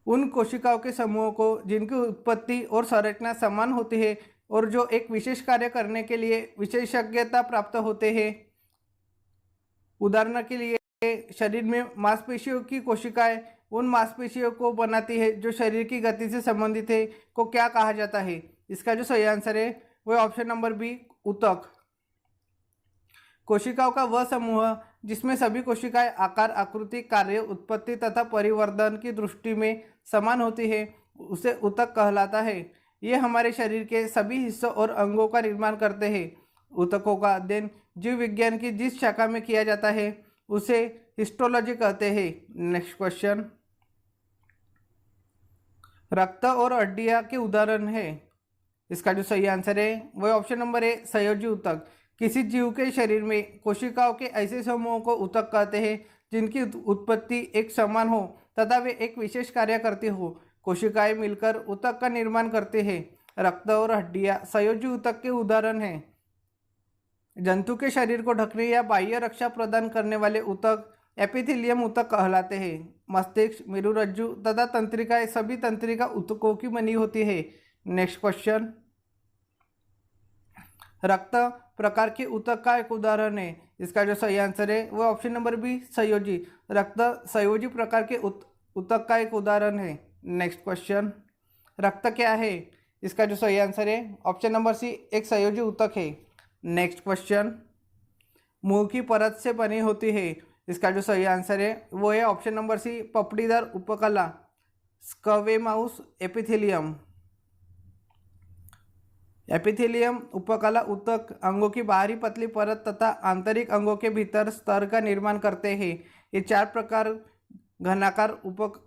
उन कोशिकाओं के समूहों को जिनकी उत्पत्ति और संरचना समान होती है और जो एक विशेष कार्य करने के लिए विशेषज्ञता प्राप्त होते हैं। उदाहरण के लिए शरीर में मांसपेशियों की कोशिकाएं उन मांसपेशियों को बनाती है जो शरीर की गति से संबंधित है, को क्या कहा जाता है? इसका जो सही आंसर है वह ऑप्शन नंबर बी, ऊतक। कोशिकाओं का वह समूह जिसमें सभी कोशिकाएं आकार, आकृति, कार्य, उत्पत्ति तथा परिवर्धन की दृष्टि में समान होती है उसे ऊतक कहलाता है। ये हमारे शरीर के सभी हिस्सों और अंगों का निर्माण करते हैं। ऊतकों का अध्ययन जीव विज्ञान की जिस शाखा में किया जाता है उसे हिस्टोलॉजी कहते हैं। नेक्स्ट क्वेश्चन, रक्त और हड्डियां के उदाहरण है। इसका जो सही आंसर है वह ऑप्शन नंबर ए, संयोजी ऊतक। किसी जीव के शरीर में कोशिकाओं के ऐसे समूहों को ऊतक कहते हैं जिनकी उत्पत्ति एक समान हो तथा वे एक विशेष कार्य करती हो। कोशिकाएं मिलकर ऊतक का निर्माण करते हैं। रक्त और हड्डियां संयोजी ऊतक के उदाहरण हैं। जंतु के शरीर को ढकने या बाह्य रक्षा प्रदान करने वाले ऊतक एपिथेलियम ऊतक कहलाते हैं। मस्तिष्क, मेरुरज्जु तथा तंत्रिकाएं सभी तंत्रिका ऊतकों की बनी होती है। नेक्स्ट क्वेश्चन, रक्त प्रकार के ऊतक का एक उदाहरण है। इसका जो सही आंसर है वह ऑप्शन नंबर बी, संयोजी। रक्त संयोजी प्रकार के ऊतक का एक उदाहरण है। नेक्स्ट क्वेश्चन, रक्त क्या है? इसका जो सही आंसर है ऑप्शन नंबर सी, एक संयोजी ऊतक है। नेक्स्ट क्वेश्चन, मुंह की परत से बनी होती है। इसका जो सही आंसर है वो है ऑप्शन नंबर सी, पपड़ीदार उपकला, स्क्वेमाउस एपिथेलियम। एपिथेलियम उपकला ऊतक अंगों की बाहरी पतली परत तथा आंतरिक अंगों के भीतर स्तर का निर्माण करते हैं। ये चार प्रकार घनाकार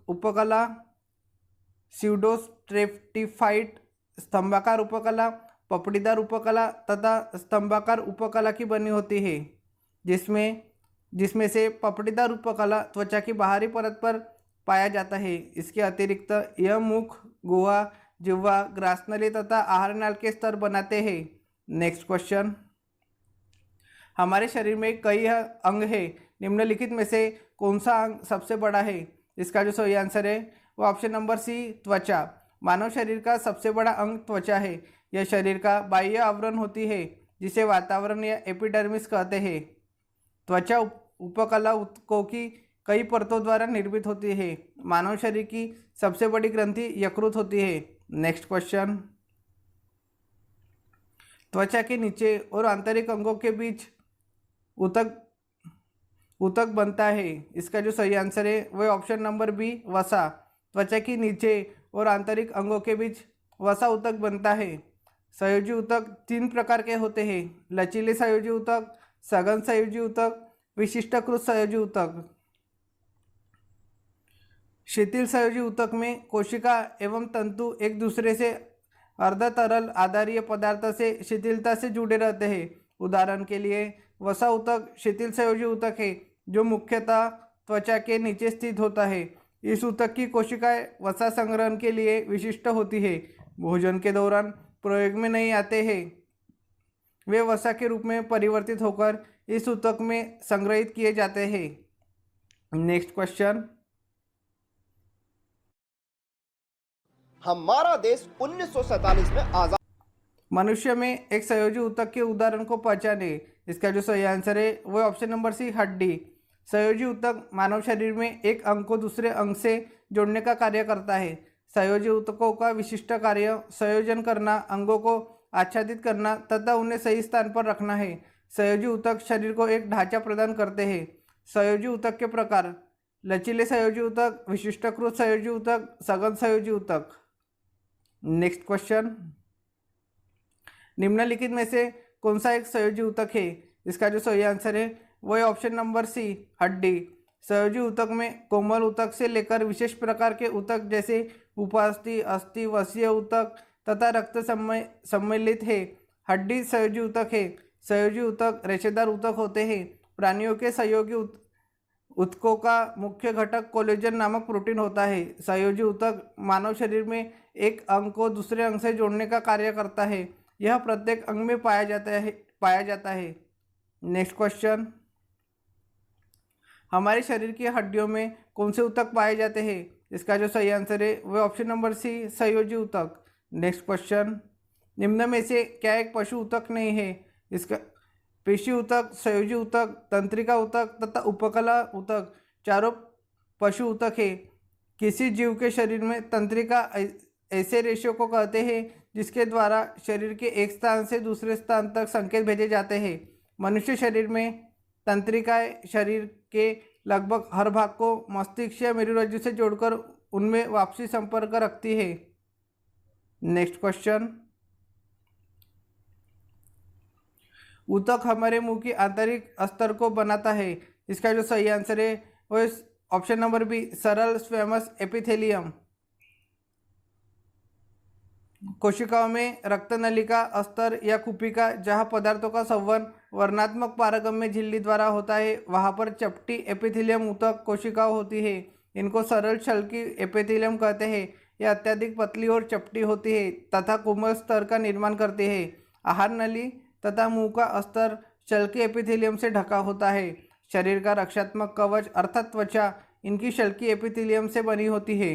उपकला, स्यूडोस्ट्रेटिफाइड स्तंभाकार उपकला, पपड़ीदार उपकला तथा स्तंभाकार उपकला की बनी होती है, जिसमें से पपड़ीदार उपकला त्वचा की बाहरी परत पर पाया जाता है। इसके अतिरिक्त यह मुख, गुहा, जिह्वा, ग्रासनली तथा आहार नाल के स्तर बनाते हैं। नेक्स्ट क्वेश्चन, हमारे शरीर में कई अंग है, निम्नलिखित में से कौन सा अंग सबसे बड़ा है? इसका जो सही आंसर है वो ऑप्शन नंबर सी, त्वचा। मानव शरीर का सबसे बड़ा अंग त्वचा है। यह शरीर का बाह्य आवरण होती है जिसे वातावरण या एपिडर्मिस कहते हैं। त्वचा उपकला ऊतकों की कई परतों द्वारा निर्मित होती है। मानव शरीर की सबसे बड़ी ग्रंथि यकृत होती है। नेक्स्ट क्वेश्चन, त्वचा के नीचे और आंतरिक अंगों के बीच ऊतक बनता है। इसका जो सही आंसर है वह ऑप्शन नंबर बी, वसा। त्वचा के नीचे और आंतरिक अंगों के बीच वसा ऊतक बनता है। संयोजी ऊतक तीन प्रकार के होते हैं, लचीले संयोजी ऊतक, सघन संयोजी ऊतक, विशिष्टकृत संयोजी ऊतक। शिथिल संयोजी ऊतक में कोशिका एवं तंतु एक दूसरे से अर्ध तरल आधारीय पदार्थ से शिथिलता से जुड़े रहते हैं। उदाहरण के लिए वसा ऊतक शिथिल संयोजी ऊतक है जो मुख्यतः त्वचा के नीचे स्थित होता है। इस ऊतक की कोशिकाएं वसा संग्रहण के लिए विशिष्ट होती है। भोजन के दौरान प्रयोग में नहीं आते हैं। वे वसा के रूप में परिवर्तित होकर इस ऊतक में संग्रहित किए जाते हैं। नेक्स्ट क्वेश्चन, हमारा देश 1947 में आजाद। मनुष्य में एक संयोजी ऊतक के उदाहरण को पहचाने। इसका जो सही आंसर है वो ऑप्शन नंबर सी, हड्डी। संयोजी ऊतक मानव शरीर में एक अंग को दूसरे अंग से जोड़ने का कार्य करता है। संयोजी ऊतकों का विशिष्ट कार्य संयोजन करना, अंगों को आच्छादित करना तथा उन्हें सही स्थान पर रखना है। संयोजी ऊतक शरीर को एक ढांचा प्रदान करते हैं। संयोजी ऊतक के प्रकार, लचीले संयोजी ऊतक, विशिष्टकृत संयोजी ऊतक, सघन संयोजी ऊतक। नेक्स्ट क्वेश्चन, निम्नलिखित में से कौन सा एक संयोजी ऊतक है? इसका जो सही आंसर है वह ऑप्शन नंबर सी, हड्डी। संयोजी ऊतक में कोमल ऊतक से लेकर विशेष प्रकार के ऊतक जैसे उपास्थि, अस्थि, वसीय ऊतक तथा रक्त सम्मिलित है। हड्डी संयोजी ऊतक है। संयोजी ऊतक रेशेदार ऊतक होते हैं। प्राणियों के सहयोगी ऊतकों का मुख्य घटक कोलेजन नामक प्रोटीन होता है। संयोजी ऊतक मानव शरीर में एक अंग को दूसरे अंग से जोड़ने का कार्य करता है। यह प्रत्येक अंग में पाया जाता है। नेक्स्ट क्वेश्चन, हमारे शरीर की हड्डियों में कौन से ऊतक पाए जाते हैं? इसका जो सही आंसर है वो ऑप्शन नंबर सी, संयोजी ऊतक। नेक्स्ट क्वेश्चन, निम्न में से क्या एक पशु ऊतक नहीं है? इसका पेशी ऊतक, संयोजी ऊतक, तंत्रिका ऊतक तथा उपकला ऊतक चारों पशु ऊतक है। किसी जीव के शरीर में तंत्रिका ऐसे रेशों को कहते हैं जिसके द्वारा शरीर के एक स्थान से दूसरे स्थान तक संकेत भेजे जाते हैं। मनुष्य शरीर में तंत्रिकाएं शरीर के लगभग हर भाग को मस्तिष्क या मेरुरज्जु से जोड़कर उनमें वापसी संपर्क रखती है। नेक्स्ट क्वेश्चन, ऊतक हमारे मुंह की आंतरिक अस्तर को बनाता है। इसका जो सही आंसर है वो ऑप्शन नंबर बी, सरल स्क्वैमस एपिथेलियम। कोशिकाओं में रक्तनलिका, अस्तर या कुपिका जहाँ पदार्थों का संवहन वर्णात्मक पारगम्य झिल्ली द्वारा होता है, वहाँ पर चपटी एपिथेलियम ऊतक कोशिकाओं होती है। इनको सरल छलकी एपिथेलियम कहते हैं। यह अत्यधिक पतली और चपटी होती है तथा कोमल स्तर का निर्माण करती है। आहार नली तथा मुंह का अस्तर शल्की एपिथेलियम से ढका होता है। शरीर का रक्षात्मक कवच अर्थात त्वचा इनकी शल्की एपिथेलियम से बनी होती है।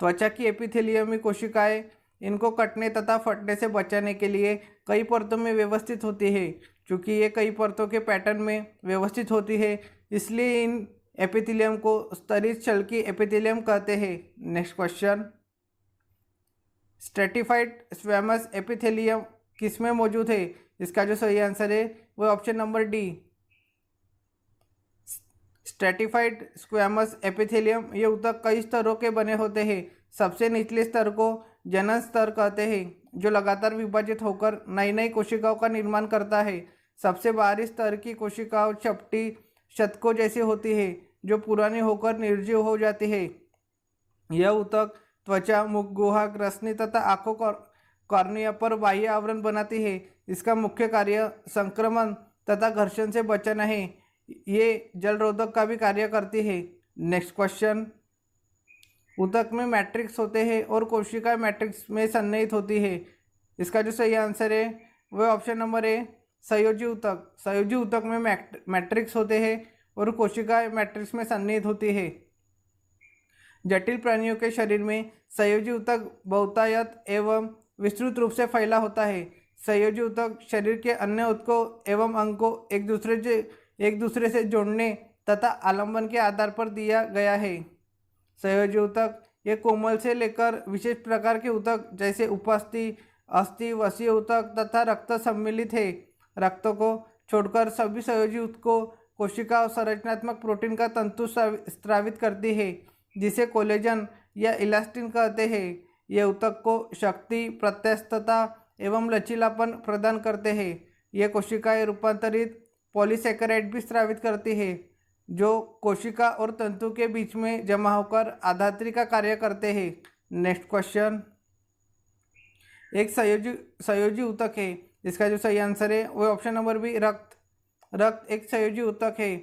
त्वचा की एपिथेलियमी कोशिकाएं इनको कटने तथा फटने से बचाने के लिए कई परतों में व्यवस्थित होती है। चूँकि ये कई परतों के पैटर्न में व्यवस्थित होती है, इसलिए इन एपिथेलियम को स्तरित शल्की एपिथेलियम कहते हैं। Next question, stratified squamous epithelium किसमें मौजूद है? इसका जो सही आंसर है वो option number D, stratified squamous epithelium. ये ऊतक कई स्तरों के बने होते हैं। सबसे निचले स्तर को जनन स्तर कहते हैं, जो लगातार विभाजित होकर नई नई कोशिकाओं का निर्माण करता है। सबसे बाहरी स्तर की कोशिकाओं चपटी शतकों जैसी होती है, जो पुरानी होकर निर्जीव हो जाती है। यह ऊतक त्वचा, मुख गुहा, ग्रसनी तथा आंखों कॉर्निया पर बाह्य आवरण बनाती है। इसका मुख्य कार्य संक्रमण तथा घर्षण से बचाना है। ये जलरोधक का भी कार्य करती है। नेक्स्ट क्वेश्चन, ऊतक में मैट्रिक्स होते हैं और कोशिका मैट्रिक्स में सन्निहित होती है। इसका जो सही आंसर है वह ऑप्शन नंबर ए, संयोजी ऊतक। संयोजी ऊतक में मैट्रिक्स होते हैं और कोशिका मैट्रिक्स में सन्निहित होती है। जटिल प्राणियों के शरीर में संयोजी ऊतक बहुतायत एवं विस्तृत रूप से फैला होता है। संयोजी ऊतक शरीर के अन्य ऊतकों एवं अंग को एक दूसरे से जोड़ने तथा आलंबन के आधार पर दिया गया है। संयोजी ऊतक ये कोमल से लेकर विशेष प्रकार के ऊतक जैसे उपास्थि, अस्थि, वसीय ऊतक तथा रक्त सम्मिलित है। रक्त को छोड़कर सभी संयोजी ऊतकों कोशिका संरचनात्मक प्रोटीन का तंतु स्रावित करती है, जिसे कोलेजन या इलास्टिन कहते हैं। ये ऊतक को शक्ति, प्रत्यास्थता एवं लचीलापन प्रदान करते हैं। ये कोशिकाएं रूपांतरित पॉलीसेकेराइड भी स्रावित करती है, जो कोशिका और तंतु के बीच में जमा होकर आधात्री का कार्य करते हैं। नेक्स्ट क्वेश्चन, एक संयोजी ऊतक है। इसका जो सही आंसर है वो ऑप्शन नंबर बी, रक्त एक संयोजी ऊतक है।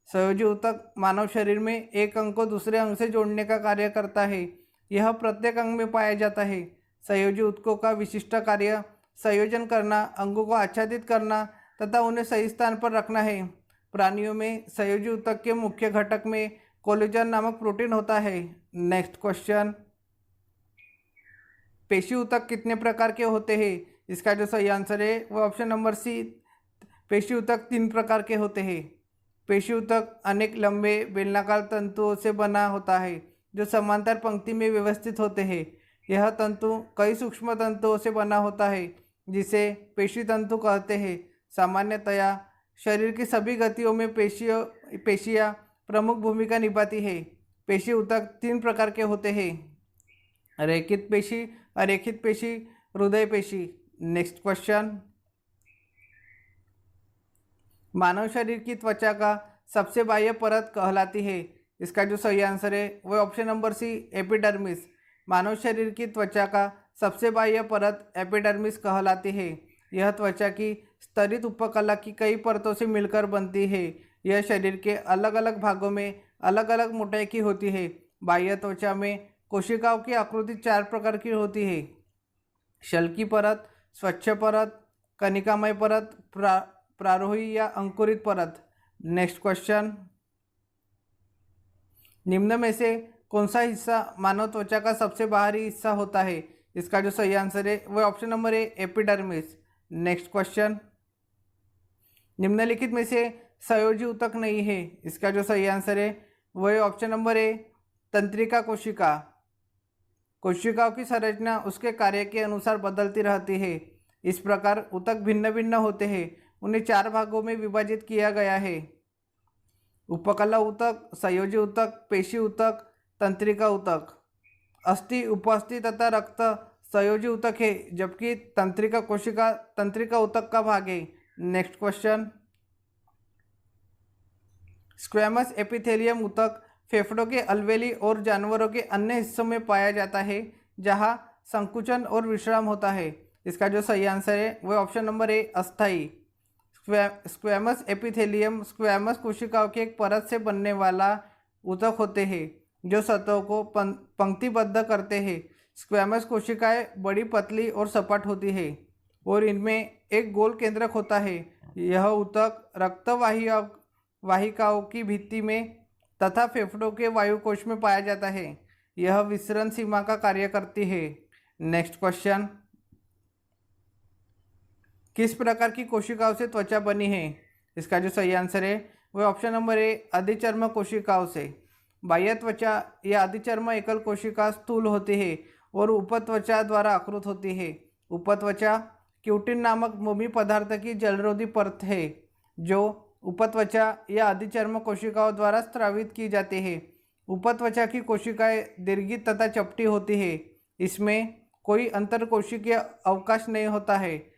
संयोजी ऊतक मानव शरीर में एक अंग को दूसरे अंग से जोड़ने का कार्य करता है। यह प्रत्येक अंग में पाया जाता है। संयोजी ऊतकों का विशिष्ट कार्य संयोजन करना, अंगों को आच्छादित करना तथा उन्हें सही स्थान पर रखना है। प्राणियों में संयोजी ऊतक के मुख्य घटक में कोलेजन नामक प्रोटीन होता है। नेक्स्ट क्वेश्चन, पेशी ऊतक कितने प्रकार के होते हैं? इसका जो सही आंसर है वो ऑप्शन नंबर सी, पेशी ऊतक 3 प्रकार के होते हैं। पेशी ऊतक अनेक लंबे बेलनाकार तंतुओं से बना होता है, जो समांतर पंक्ति में व्यवस्थित होते हैं। यह तंतु कई सूक्ष्म तंतुओं से बना होता है, जिसे पेशी तंतु कहते हैं। सामान्यतया शरीर की सभी गतियों में पेशियाँ प्रमुख भूमिका निभाती है। पेशी ऊतक 3 प्रकार के होते हैं, रेखित पेशी, अरेखित पेशी, हृदय पेशी। नेक्स्ट क्वेश्चन, मानव शरीर की त्वचा का सबसे बाह्य परत कहलाती है। इसका जो सही आंसर है वह ऑप्शन नंबर सी, एपिडर्मिस। मानव शरीर की त्वचा का सबसे बाह्य परत एपिडर्मिस कहलाती है। यह त्वचा की स्तरित उपकला की कई परतों से मिलकर बनती है। यह शरीर के अलग अलग भागों में अलग अलग मोटाई की होती है। बाह्य त्वचा में कोशिकाओं की आकृति 4 प्रकार की होती है: शल्की परत, स्वच्छ परत, कनिकामय परत, प्रारोही या अंकुरित परत। नेक्स्ट क्वेश्चन, निम्न में से कौन सा हिस्सा मानव त्वचा का सबसे बाहरी हिस्सा होता है? इसका जो सही आंसर है वह option number A epidermis. Next question, निम्नलिखित में से संयोजी ऊतक नहीं है। इसका जो सही आंसर है वह ऑप्शन नंबर ए तंत्रिका कोशिका। कोशिकाओं की संरचना उसके कार्य के अनुसार बदलती रहती है। इस प्रकार ऊतक भिन्न भिन्न होते हैं। उन्हें 4 भागों में विभाजित किया गया है: उपकला ऊतक, संयोजी ऊतक, पेशी ऊतक, तंत्रिका ऊतक। अस्थि, उपअस्थि तथा रक्त संयोजी ऊतक है, जबकि तंत्रिका कोशिका तंत्रिका ऊतक का भाग है। नेक्स्ट क्वेश्चन, स्क्वैमस एपिथेलियम ऊतक फेफड़ों के अलवेली और जानवरों के अन्य हिस्सों में पाया जाता है जहां संकुचन और विश्राम होता है। इसका जो सही आंसर है वह ऑप्शन नंबर ए अस्थाई। स्क्वैमस एपिथेलियम स्क्वैमस कोशिकाओं की एक परत से बनने वाला ऊतक होते हैं जो सतहों को पंक्तिबद्ध करते हैं। स्क्वैमस कोशिकाएं बड़ी, पतली और सपाट होती है और इनमें एक गोल केंद्रक होता है। यह ऊतक रक्तवाहिकाओं की भित्ति में तथा फेफड़ों के वायुकोश में पाया जाता है। यह विसरण सीमा का कार्य करती है। नेक्स्ट क्वेश्चन, किस प्रकार की कोशिकाओं से त्वचा बनी है? इसका जो सही आंसर है वह ऑप्शन नंबर ए अधिचर्म कोशिकाओं से। बाह्य त्वचा या अधिचर्म एकल कोशिका स्थूल होती है और उपत्वचा द्वारा आकृत होती है। उपत्वचा क्यूटिन नामक मोमी पदार्थ की जलरोधी परत है जो उपत्वचा या अधिचर्म कोशिकाओं द्वारा स्रावित की जाती है। उपत्वचा की कोशिकाएं दीर्घित तथा चपटी होती है। इसमें कोई अंतरकोशिकीय अवकाश नहीं होता है।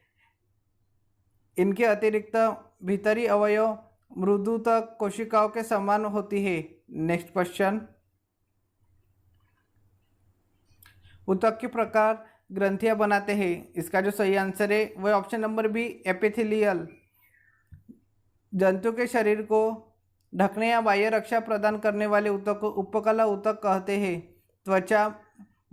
इनके अतिरिक्त भीतरी अवयव मृदुतक कोशिकाओं के समान होती है। नेक्स्ट क्वेश्चन, ऊतक के प्रकार ग्रंथियां बनाते हैं। इसका जो सही आंसर है वह ऑप्शन नंबर बी एपिथेलियल। जंतु के शरीर को ढकने या बाह्य रक्षा प्रदान करने वाले ऊतक को उपकला ऊतक कहते हैं। त्वचा,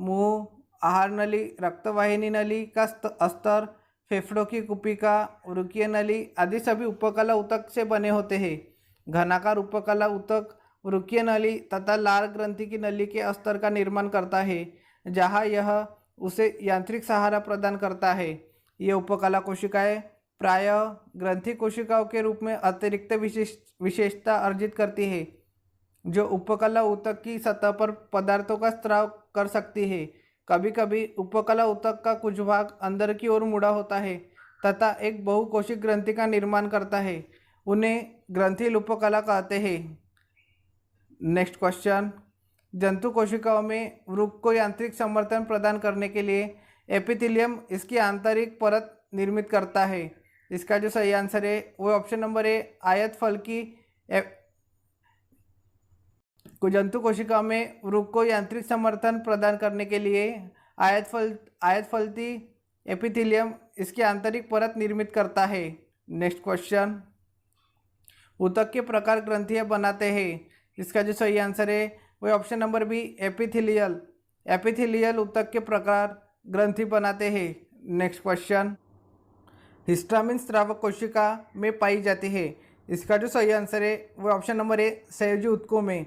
मुंह, आहार नली, रक्तवाहिनी नली का अस्तर, फेफड़ों की कुपिका, वृक्कीय नली आदि सभी उपकला ऊतक से बने होते हैं। घनाकार उपकला ऊतक वृक्कीय नली तथा लाल ग्रंथि की नली के अस्तर का निर्माण करता है जहां यह उसे यांत्रिक सहारा प्रदान करता है। ये उपकला कोशिकाएं प्रायः ग्रंथि कोशिकाओं के रूप में अतिरिक्त विशेषता अर्जित करती है जो उपकला ऊतक की सतह पर पदार्थों का स्राव कर सकती है। कभी कभी उपकला ऊतक का कुछ भाग अंदर की ओर मुड़ा होता है तथा एक बहुकोशिक ग्रंथि का निर्माण करता है। उन्हें ग्रंथिल उपकला कहते हैं। नेक्स्ट क्वेश्चन, जंतु कोशिकाओं में वृक्क को यांत्रिक समर्थन प्रदान करने के लिए एपिथेलियम इसकी आंतरिक परत निर्मित करता है। इसका जो सही आंसर है वो ऑप्शन नंबर ए आयत फल की जंतु कोशिकाओं में वृक्क को यांत्रिक समर्थन प्रदान करने के लिए आयत फलती एपिथेलियम इसकी आंतरिक परत निर्मित करता है। नेक्स्ट क्वेश्चन, ऊतक के प्रकार ग्रंथियां बनाते हैं। इसका जो सही आंसर है वह option number B epithelial. Epithelial ऊतक के प्रकार ग्रंथि बनाते हैं। नेक्स्ट क्वेश्चन, हिस्टामिन स्रावक कोशिका में पाई जाती है। इसका जो सही आंसर है वह ऑप्शन नंबर ए संयोजी ऊतकों में।